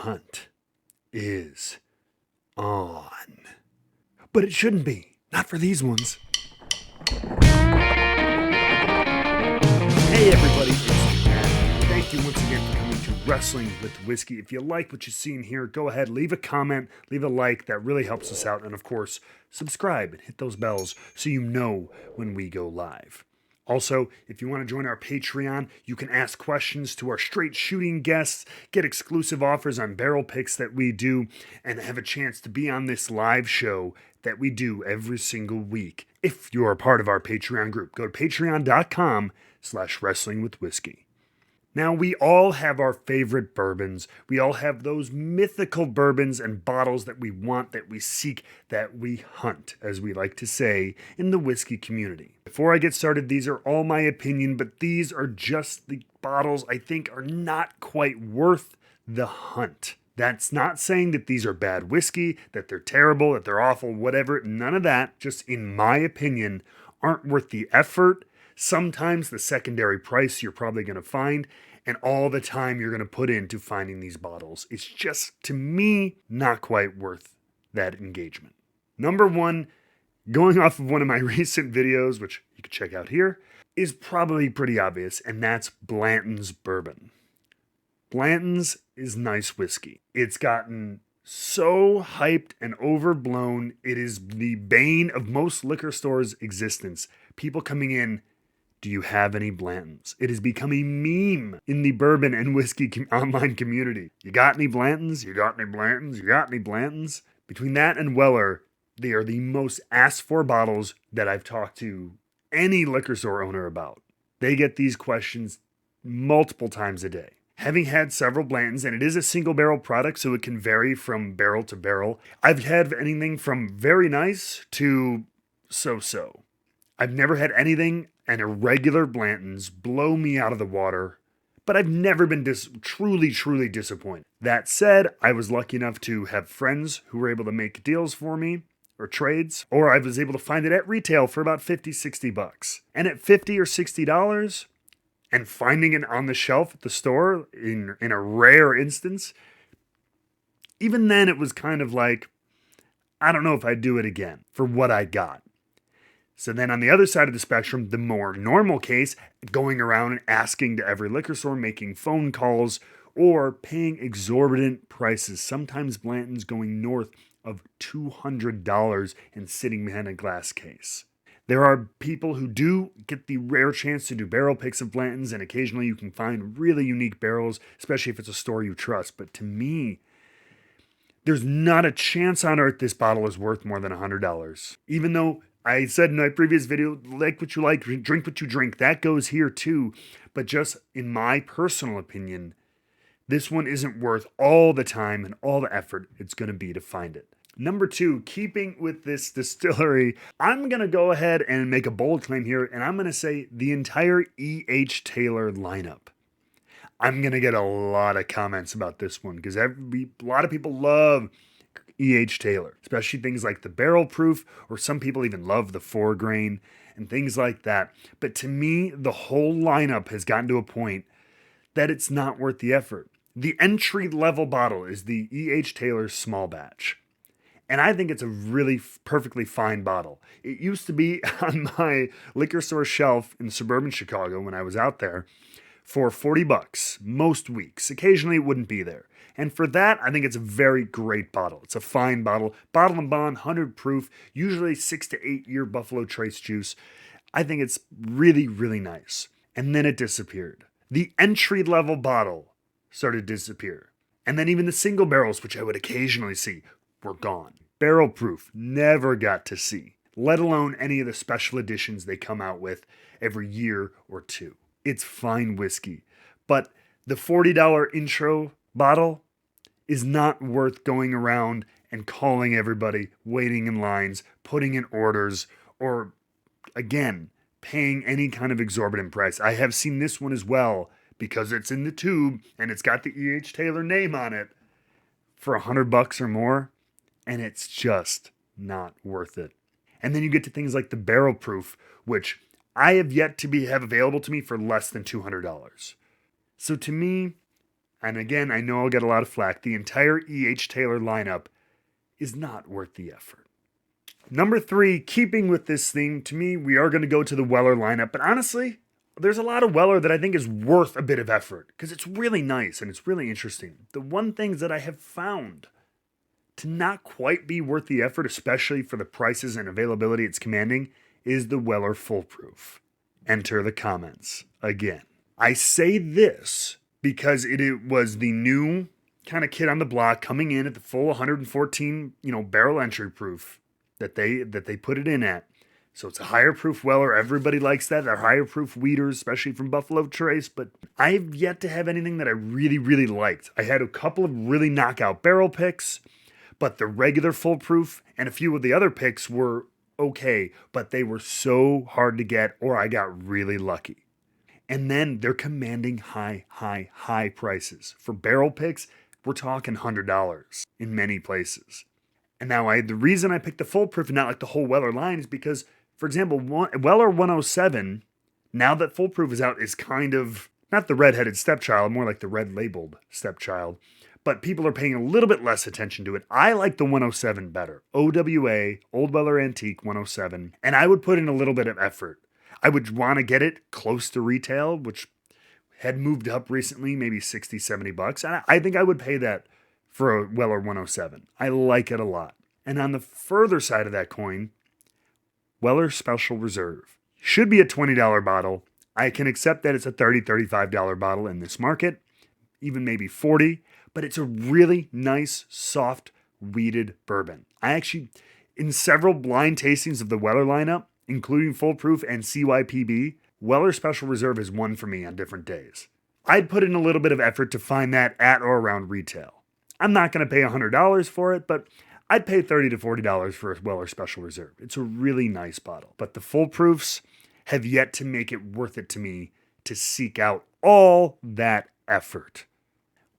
hunt is on. But it shouldn't be. Not for these ones. Hey everybody, it's Matt. Thank you once again for coming to Wrestling with Whiskey. If you like what you've seen here, go ahead, leave a comment, leave a like. That really helps us out. And of course, subscribe and hit those bells so you know when we go live. Also, if you want to join our Patreon, you can ask questions to our straight shooting guests, get exclusive offers on barrel picks that we do, and have a chance to be on this live show that we do every single week. If you're a part of our Patreon group, go to patreon.com/wrestlingwithwhiskey. Now, we all have our favorite bourbons. We all have those mythical bourbons and bottles that we want, that we seek, that we hunt, as we like to say in the whiskey community. Before I get started, these are all my opinion, but these are just the bottles I think are not quite worth the hunt. That's not saying that these are bad whiskey, that they're terrible, that they're awful, whatever. None of that, just in my opinion, aren't worth the effort. Sometimes the secondary price you're probably going to find, and all the time you're going to put into finding these bottles. It's just, to me, not quite worth that engagement. Number one, going off of one of my recent videos, which you can check out here, is probably pretty obvious, and that's Blanton's Bourbon. Blanton's is nice whiskey. It's gotten so hyped and overblown, it is the bane of most liquor stores' existence. People coming in, do you have any Blantons? It has become a meme in the bourbon and whiskey online community. You got any Blantons? You got any Blantons? You got any Blantons? Between that and Weller, they are the most asked for bottles that I've talked to any liquor store owner about. They get these questions multiple times a day. Having had several Blantons, and it is a single barrel product, so it can vary from barrel to barrel. I've had anything from very nice to so-so. I've never had anything and irregular Blantons blow me out of the water, but I've never been truly disappointed. That said, I was lucky enough to have friends who were able to make deals for me, or trades, or I was able to find it at retail for about $50-$60. And at $50 or $60, and finding it on the shelf at the store in a rare instance, even then it was kind of like, I don't know if I'd do it again for what I got. So then on the other side of the spectrum, the more normal case, going around and asking to every liquor store, making phone calls, or paying exorbitant prices, sometimes Blanton's going north of $200 and sitting behind a glass case. There are people who do get the rare chance to do barrel picks of Blanton's, and occasionally you can find really unique barrels, especially if it's a store you trust. But to me, there's not a chance on earth this bottle is worth more than $100. Even though I said in my previous video, like what you like, drink what you drink. That goes here too. But just in my personal opinion, this one isn't worth all the time and all the effort it's going to be to find it. Number two, keeping with this distillery, I'm going to go ahead and make a bold claim here, and I'm going to say the entire E.H. Taylor lineup. I'm going to get a lot of comments about this one because a lot of people love E.H. Taylor, especially things like the barrel proof, or some people even love the 4-grain and things like that. But to me, the whole lineup has gotten to a point that it's not worth the effort. The entry-level bottle is the E.H. Taylor small batch. And I think it's a really perfectly fine bottle. It used to be on my liquor store shelf in suburban Chicago when I was out there for $40 most weeks. Occasionally it wouldn't be there. And for that, I think it's a very great bottle. It's a fine bottle. Bottle and bond, 100 proof, usually 6 to 8 year Buffalo Trace juice. I think it's really nice. And then it disappeared. The entry-level bottle started to disappear. And then even the single barrels, which I would occasionally see, were gone. Barrel proof, never got to see. Let alone any of the special editions they come out with every year or two. It's fine whiskey. But the $40 intro bottle is not worth going around and calling everybody, waiting in lines, putting in orders, or, again, paying any kind of exorbitant price. I have seen this one as well, because it's in the tube and it's got the E.H. Taylor name on it, for $100 or more, and it's just not worth it. And then you get to things like the barrel proof, which I have yet to have available to me for less than $200. So to me, and again, I know I'll get a lot of flack, the entire E.H. Taylor lineup is not worth the effort. Number 3, keeping with this theme, to me, we are going to go to the Weller lineup. But honestly, there's a lot of Weller that I think is worth a bit of effort because it's really nice and it's really interesting. The one thing that I have found to not quite be worth the effort, especially for the prices and availability it's commanding, is the Weller Full Proof. Enter the comments again. I say this because it was the new kind of kid on the block coming in at the full 114, barrel entry proof that they put it in at. So it's a higher proof Weller. Everybody likes that. They're higher proof wheaters, especially from Buffalo Trace. But I've yet to have anything that I really, really liked. I had a couple of really knockout barrel picks, but the regular full proof and a few of the other picks were okay, but they were so hard to get, or I got really lucky. And then they're commanding high prices. For barrel picks, we're talking $100 in many places. And now the reason I picked the full proof and not like the whole Weller line is because, for example, Weller 107, now that full proof is out, is kind of not the red-headed stepchild, more like the red-labeled stepchild. But people are paying a little bit less attention to it. I like the 107 better. OWA, Old Weller Antique 107. And I would put in a little bit of effort. I would want to get it close to retail, which had moved up recently, maybe $60, $70. And I think I would pay that for a Weller 107. I like it a lot. And on the further side of that coin, Weller Special Reserve. Should be a $20 bottle. I can accept that it's a $30, $35 bottle in this market, even maybe $40, but it's a really nice, soft, wheated bourbon. I actually, in several blind tastings of the Weller lineup, including Full Proof and CYPB, Weller Special Reserve is one for me on different days. I'd put in a little bit of effort to find that at or around retail. I'm not going to pay $100 for it, but I'd pay $30 to $40 for a Weller Special Reserve. It's a really nice bottle. But the Full Proofs have yet to make it worth it to me to seek out all that effort.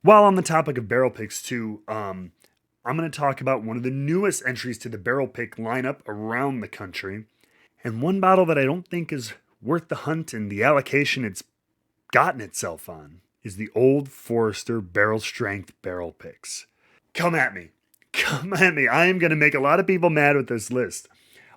While on the topic of barrel picks too, I'm going to talk about one of the newest entries to the barrel pick lineup around the country. And one bottle that I don't think is worth the hunt and the allocation it's gotten itself on is the Old Forester Barrel Strength Barrel Picks. Come at me. I am going to make a lot of people mad with this list.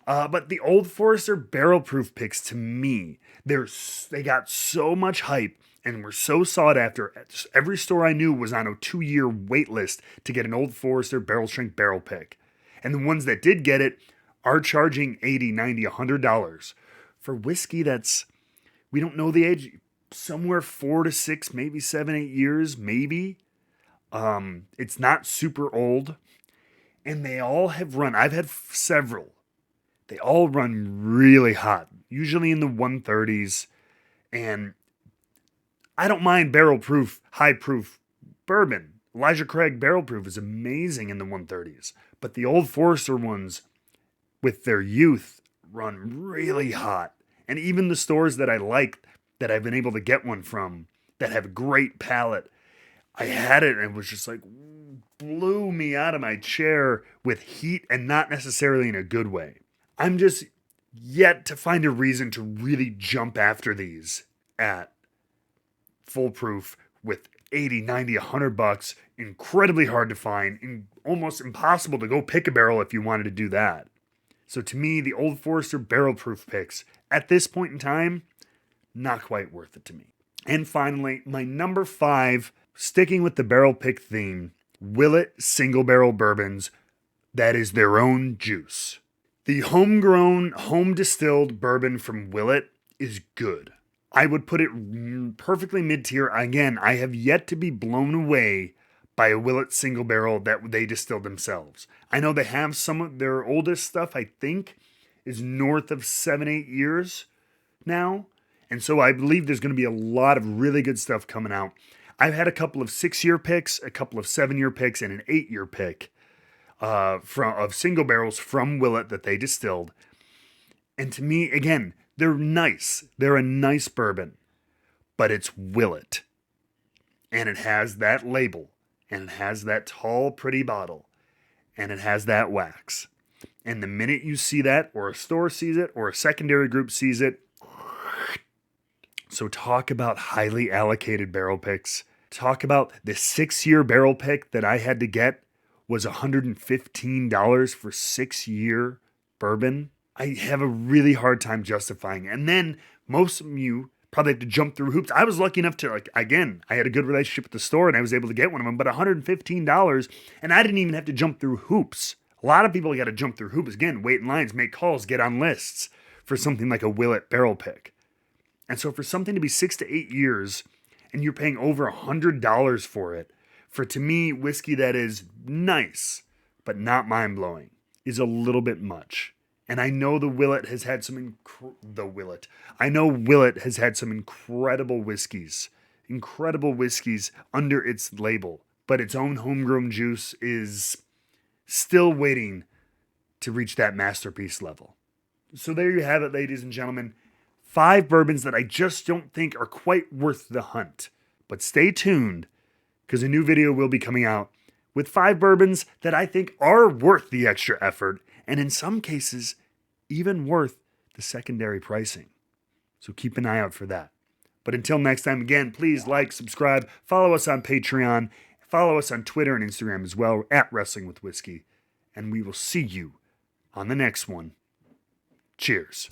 But the Old Forester Barrel Proof Picks, to me, they got so much hype and were so sought after. Every store I knew was on a 2-year wait list to get an Old Forester Barrel Strength Barrel Pick. And the ones that did get it are charging $80, $90, $100 for whiskey that's, we don't know the age, somewhere 4 to 6, maybe 7, 8 years, maybe. It's not super old. And they all have run, I've had several. They all run really hot, usually in the 130s. And I don't mind barrel proof, high proof bourbon. Elijah Craig barrel proof is amazing in the 130s. But the Old Forester ones, with their youth, run really hot. And even the stores that I like, that I've been able to get one from, that have a great palate, I had it and it was just like, blew me out of my chair with heat and not necessarily in a good way. I'm just yet to find a reason to really jump after these at Full Proof with 80, 90, $100, incredibly hard to find, and almost impossible to go pick a barrel if you wanted to do that. So to me, the Old Forester Barrel Proof Picks, at this point in time, not quite worth it to me. And finally, my number 5, sticking with the barrel pick theme, Willet Single Barrel Bourbons, that is their own juice. The homegrown, home-distilled bourbon from Willet is good. I would put it perfectly mid-tier. Again, I have yet to be blown away by a Willet single barrel that they distilled themselves. I know they have some of their oldest stuff, I think, is north of 7, 8 years now. And so I believe there's going to be a lot of really good stuff coming out. I've had a couple of 6-year picks, a couple of 7-year picks, and an 8-year pick of single barrels from Willet that they distilled. And to me, again, they're nice. They're a nice bourbon, but it's Willet. And it has that label, and it has that tall, pretty bottle, and it has that wax. And the minute you see that, or a store sees it, or a secondary group sees it, so talk about highly allocated barrel picks. Talk about the 6-year barrel pick that I had to get was $115 for 6-year bourbon. I have a really hard time justifying it. And then most of you probably have to jump through hoops. I was lucky enough to, again, I had a good relationship with the store and I was able to get one of them, but $115, and I didn't even have to jump through hoops. A lot of people got to jump through hoops. Again, wait in lines, make calls, get on lists for something like a Willet barrel pick. And so for something to be 6 to 8 years and you're paying over $100 for it, for to me, whiskey that is nice, but not mind-blowing, is a little bit much. And I know Willet has had some incredible whiskeys under its label, but its own homegrown juice is still waiting to reach that masterpiece level. So there you have it, ladies and gentlemen. 5 bourbons that I just don't think are quite worth the hunt. But stay tuned, because a new video will be coming out with 5 bourbons that I think are worth the extra effort, and in some cases, even worth the secondary pricing. So keep an eye out for that. But until next time, again, please like, subscribe, follow us on Patreon, follow us on Twitter and Instagram as well, at Wrestling with Whiskey. And we will see you on the next one. Cheers.